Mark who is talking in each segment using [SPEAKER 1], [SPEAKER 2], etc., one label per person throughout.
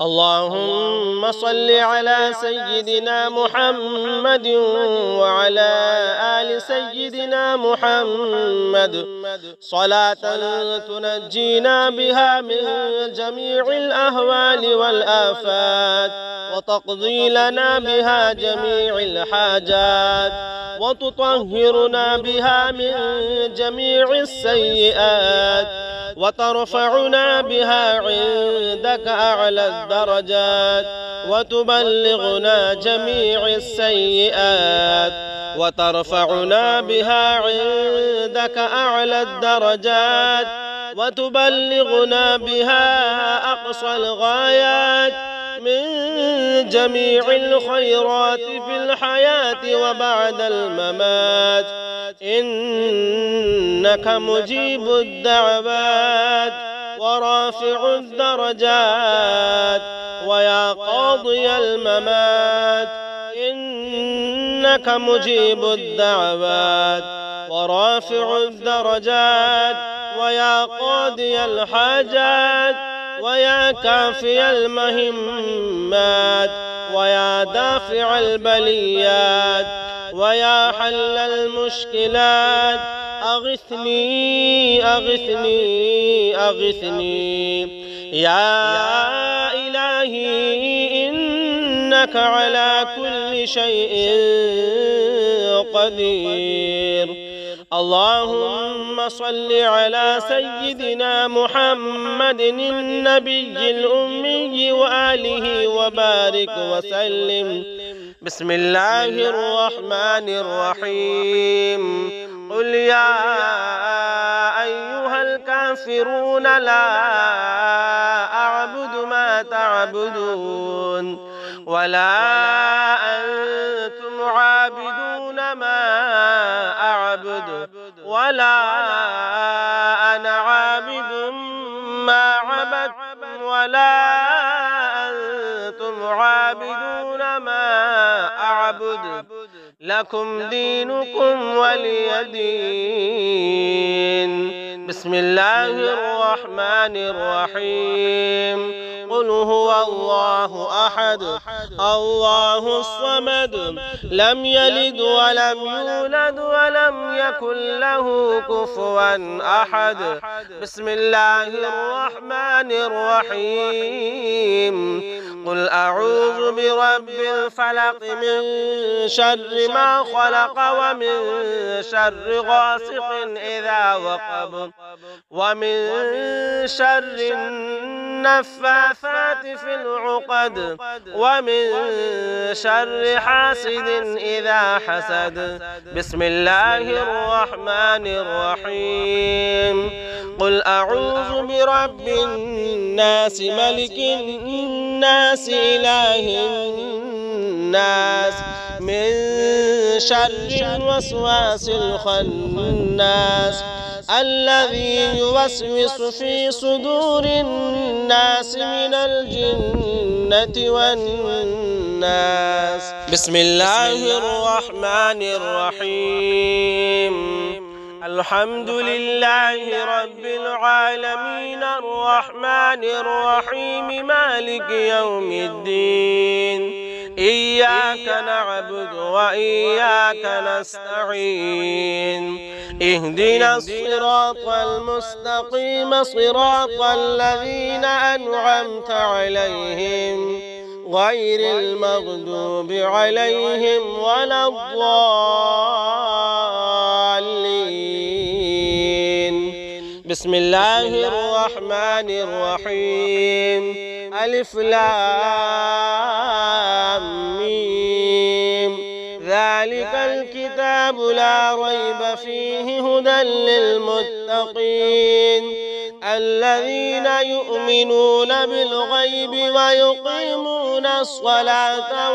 [SPEAKER 1] اللهم صل على سيدنا محمد وعلى آل سيدنا محمد صلاة تنجينا بها من جميع الأهوال والآفات وتقضي لنا بها جميع الحاجات وتطهرنا بها من جميع السيئات وترفعنا بها عندك أعلى الدرجات وتبلغنا جميع السيئات وترفعنا بها عندك أعلى الدرجات وتبلغنا بها أقصى الغايات من جميع الخيرات في الحياة وبعد الممات إنك مجيب الدعوات ورافع الدرجات ويا قاضي الممات إنك مجيب الدعوات ورافع الدرجات ويا قاضي الحاجات ويا كافي المهمات ويا دافع البليات ويا حل المشكلات أغثني أغثني أغثني يا إلهي إنك على كل شيء قدير. اللهم صل على سيدنا محمد النبي الأمي وآله وبارك وسلم. بسم الله الرحمن الرحيم. قل يا أيها الكافرون لا أعبد ما تعبدون ولا أنتم عابدون ما أعبد ولا أنا عابد ما عبدتم ولا أنتم عابدون ما أعبد لكم دينكم ولي دين. بسم الله الرحمن الرحيم. قل هو الله أحد الله الصمد لم يلد ولم يولد ولم يكن له كفوا أحد. بسم الله الرحمن الرحيم. قل أعوذ برب الفلق من شر ما خلق ومن شر غاسق إذا وقب ومن شر النفاثات في العقد ومن شر حاسد إذا حسد. بسم الله الرحمن الرحيم. قل أعوذ برب الناس ملك الناس إله الناس من شر الوسواس الخناس الذي يوسوس في صدور الناس من الجنة والناس. بسم الله الرحمن الرحيم. الحمد لله رب العالمين الرحمن الرحيم مالك يوم الدين. إياك نعبد وإياك نستعين. اهدنا الصراط المستقيم صراط الذين أنعمت عليهم غير المغضوب عليهم ولا الضالين. بسم الله الرحمن الرحيم. ألف لام ميم. ذلك الكتاب لا ريب فيه هدى للمتقين الذين يؤمنون بالغيب ويقيمون الصلاة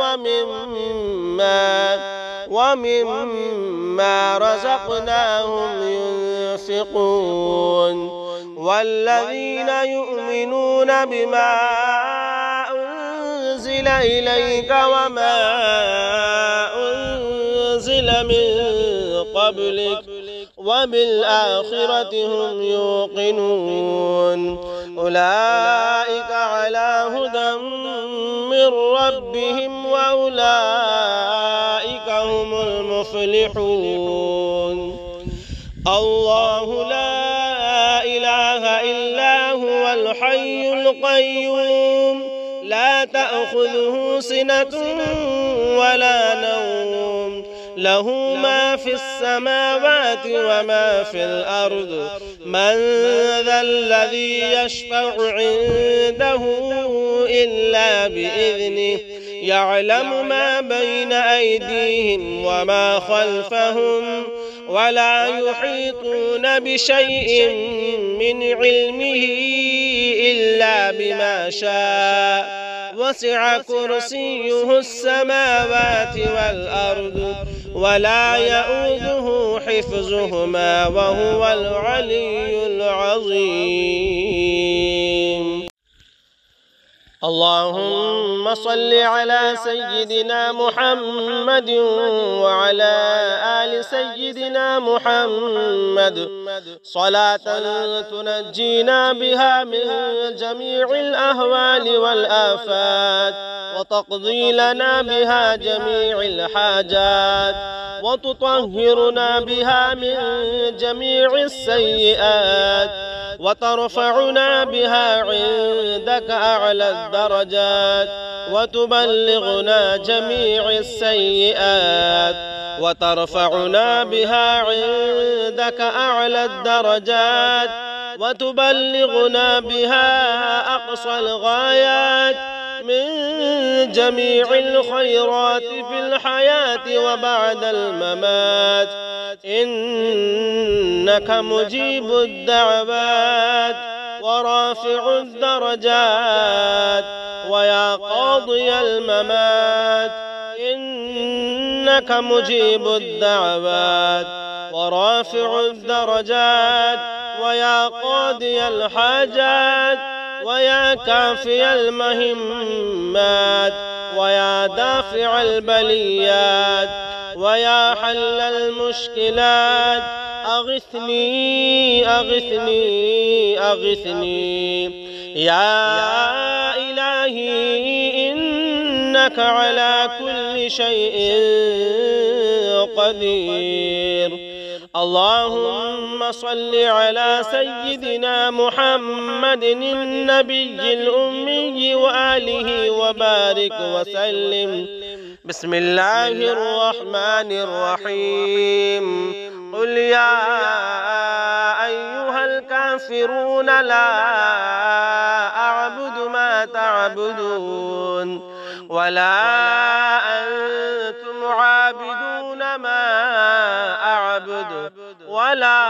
[SPEAKER 1] ومما رزقناهم ينفقون والذين يؤمنون بما أنزل إليك وما أنزل من قبلك وبالآخرة هم يوقنون أولئك على هدى من ربهم وأولئك هم المفلحون. الله لا إله إلا هو الحي القيوم لا تأخذه سنة ولا نوم له ما في السماوات وما في الأرض من ذا الذي يشفع عنده إلا بإذنه يعلم ما بين أيديهم وما خلفهم ولا يحيطون بشيء من علمه إلا بما شاء وسع كرسيه السماوات والأرض ولا يؤوده حفظهما وهو العلي العظيم. اللهم صل على سيدنا محمد وعلى آل سيدنا محمد صلاة تنجينا بها من جميع الأهوال والآفات وتقضي لنا بها جميع الحاجات وتطهرنا بها من جميع السيئات وترفعنا بها عندك أعلى الدرجات وتبلغنا جميع السيئات وترفعنا بها عندك أعلى الدرجات وتبلغنا بها أقصى الغايات من جميع الخيرات في الحياة وبعد الممات إنك مجيب الدعوات ورافع الدرجات ويا قاضي الممات إنك مجيب الدعوات ورافع الدرجات ويا قاضي الحاجات ويا كافي المهمات ويا دافع البليات ويا حل المشكلات أغثني أغثني أغثني يا إلهي إنك على كل شيء قدير. اللهم صل على سيدنا محمد النبي الأمي وآله وبارك وسلم. بسم الله الرحمن الرحيم. قل يا أيها الكافرون لا أعبد ما تعبدون ولا أنتم عابدون ما أعبد ولا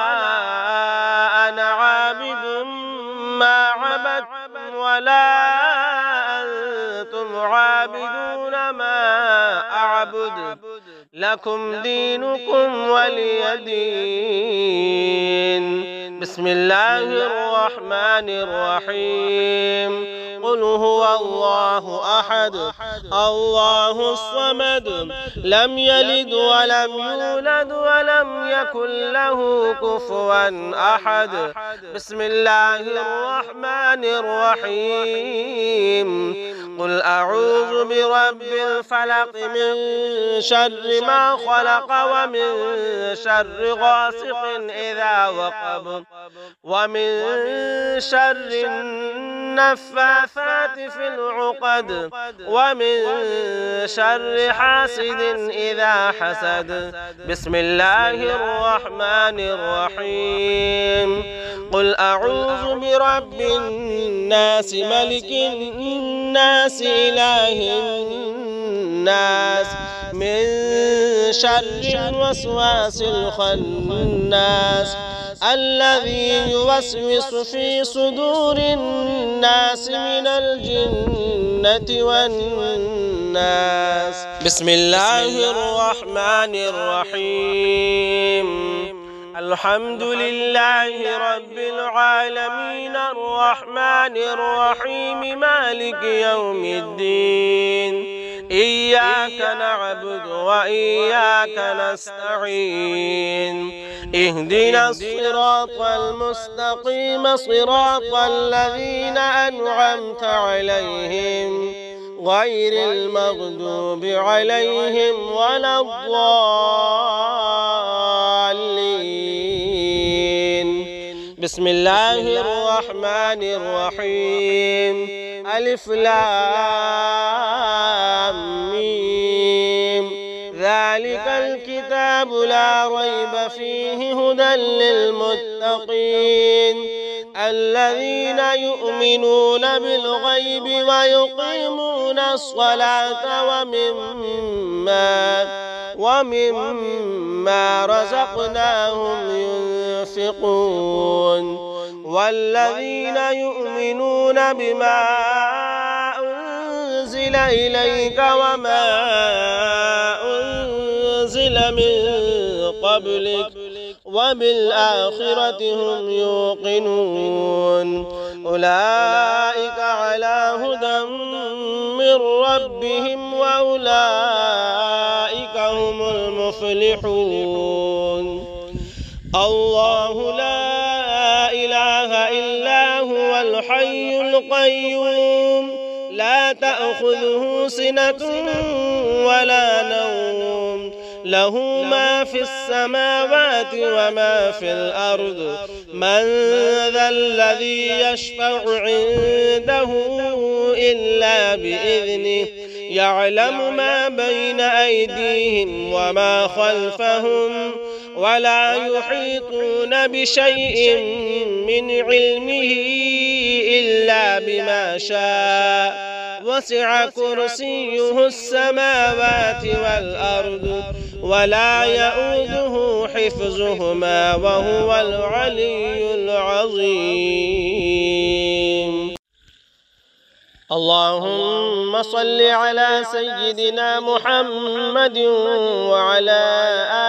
[SPEAKER 1] أنا عابد ما عبدتم ولا أنتم عابدون ما أعبد لكم دينكم ولي دين. بسم الله الرحمن الرحيم. قل هو الله أحد الله الصمد لم يلد ولم يولد ولم يكن له كفوا أحد. بسم الله الرحمن الرحيم. قل أعوذ برب الفلق من شر ما خلق ومن شر غاسق إذا وقب ومن شر النفاثات في العقد ومن شر حاسد إذا حسد. بسم الله الرحمن الرحيم. قل أعوذ برب الناس ملك الناس إله الناس من شر الوسواس الخناس الذي يوسوس في صدور الناس من الجنة والناس. بسم الله الرحمن الرحيم. الحمد لله رب العالمين الرحمن الرحيم مالك يوم الدين. إياك نعبد وإياك نستعين. اهدنا الصراط المستقيم صراط الذين أنعمت عليهم غير المغضوب عليهم ولا الضالين. بسم الله الرحمن الرحيم. ألف لام ميم. ذلك الكتاب لا ريب فيه هدى للمتقين الذين يؤمنون بالغيب ويقيمون الصلاة ومما رزقناهم ينفقون والذين يؤمنون بما أنزل إليك وما أنزل من قبلك وبالآخرة هم يوقنون أولئك على هدى من ربهم وأولئك هم المفلحون. الله لا إله إلا هو الحي القيوم لا تأخذه سنة ولا نوم له ما في السماوات وما في الأرض من ذا الذي يشفع عنده إلا بإذنه يعلم ما بين أيديهم وما خلفهم ولا يحيطون بشيء من علمه إلا بما شاء وسع كرسيه السماوات والأرض ولا يؤوده حفظهما وهو العلي العظيم. اللهم صل على سيدنا محمد وعلى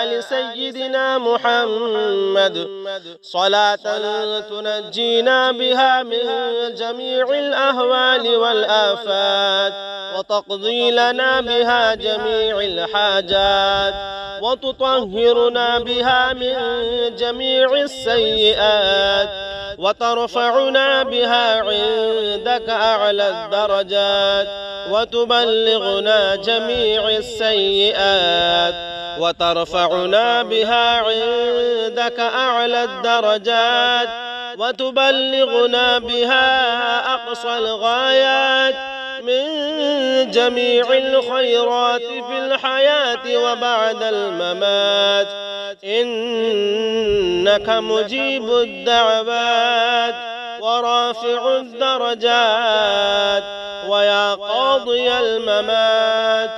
[SPEAKER 1] آل سيدنا محمد صلاة تنجينا بها من جميع الأهوال والآفات وتقضي لنا بها جميع الحاجات وتطهرنا بها من جميع السيئات وترفعنا بها عندك أعلى الدرجات وتبلغنا جميع السيئات وترفعنا بها عندك أعلى الدرجات وتبلغنا بها أقصى الغايات من جميع الخيرات في الحياة وبعد الممات إنك مجيب الدعوات ورافع الدرجات ويا قاضي الممات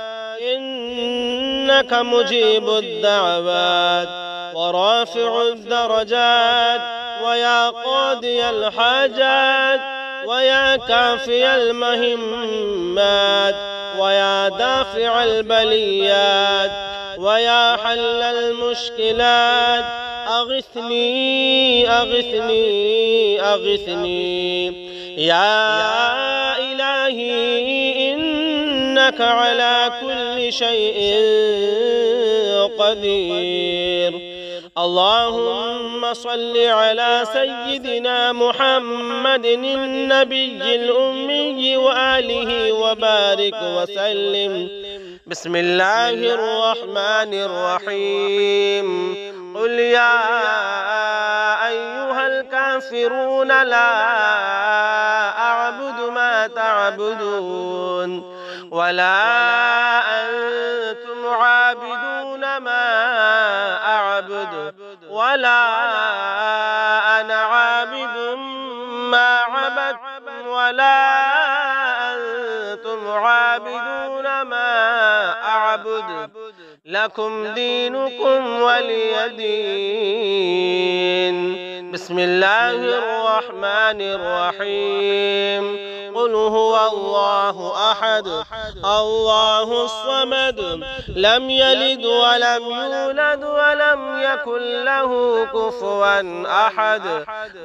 [SPEAKER 1] إنك مجيب الدعوات ورافع الدرجات ويا قاضي الحاجات ويا كافي المهمات ويا دافع البليات ويا حل المشكلات أغثني أغثني أغثني يا إلهي إنك على كل شيء قدير. اللهم صل على سيدنا محمد النبي الأمي وآله وبارك وسلم. بسم الله الرحمن الرحيم. قل يا أيها الكافرون لا أعبد ما تعبدون ولا أنتم عابدون ما أعبد ولا أنا عابد ما عبدتم ولا أنتم عابدون ما أعبد لكم دينكم ولي دين. بسم الله الرحمن الرحيم. قل هو الله أحد الله الصمد لم يلد ولم يولد ولم يكن له كفوا أحد.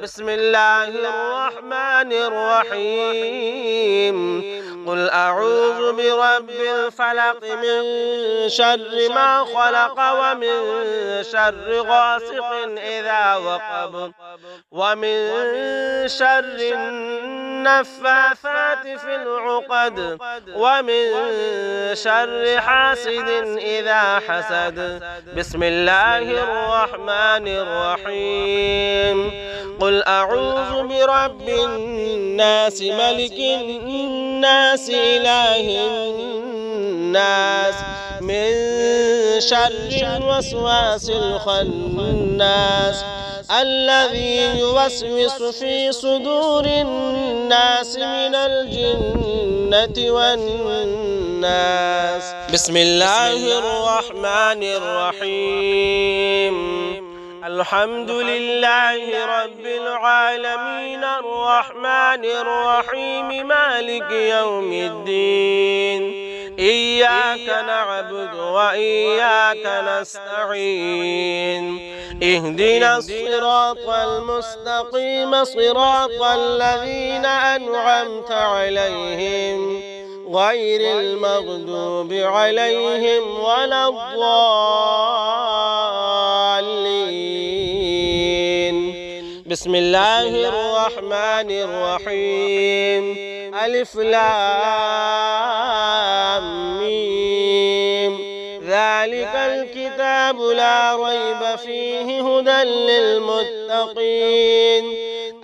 [SPEAKER 1] بسم الله الرحمن الرحيم. قل أعوذ برب الفلق من شر ما خلق ومن شر غاسق إذا وقب ومن شر النفاثات في العقد ومن شر حاسد إذا حسد. بسم الله الرحمن الرحيم. قل أعوذ برب الناس ملك الناس إله الناس من شر الوسواس الخناس الذي يوسوس في صدور الناس من الجنة والناس. بسم الله الرحمن الرحيم. الحمد لله رب العالمين الرحمن الرحيم مالك يوم الدين. إياك نعبد وإياك نستعين. اهدنا الصراط المستقيم صراط الذين أنعمت عليهم غير المغضوب عليهم ولا الضالين. بسم الله الرحمن الرحيم. ألف لام ميم. ذلك الكتاب لا ريب فيه هدى للمتقين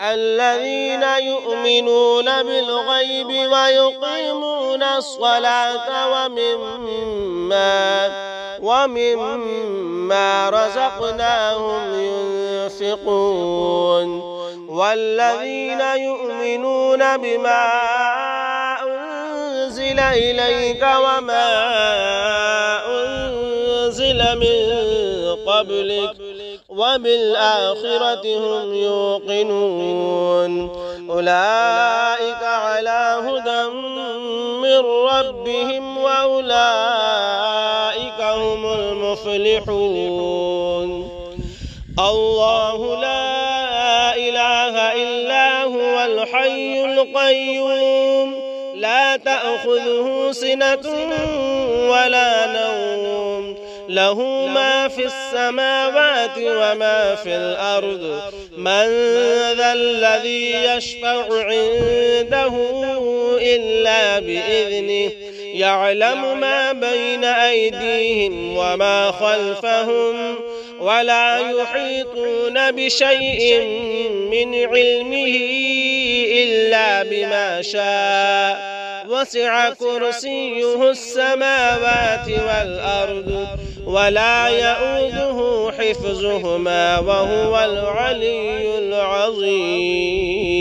[SPEAKER 1] الذين يؤمنون بالغيب ويقيمون الصلاة ومما رزقناهم ينفقون والذين يؤمنون بما أنزل إليك وما أنزل من قبلك وبالآخرة هم يوقنون أولئك على هدى من ربهم وأولئك هم المفلحون. الله لا إله إلا هو الحي القيوم لا تأخذه سنة ولا نوم له ما في السماوات وما في الأرض من ذا الذي يشفع عنده إلا بإذنه يعلم ما بين أيديهم وما خلفهم ولا يحيطون بشيء من علمه إلا بما شاء وسع كرسيه السماوات والأرض ولا يؤوده حفظهما وهو العلي العظيم.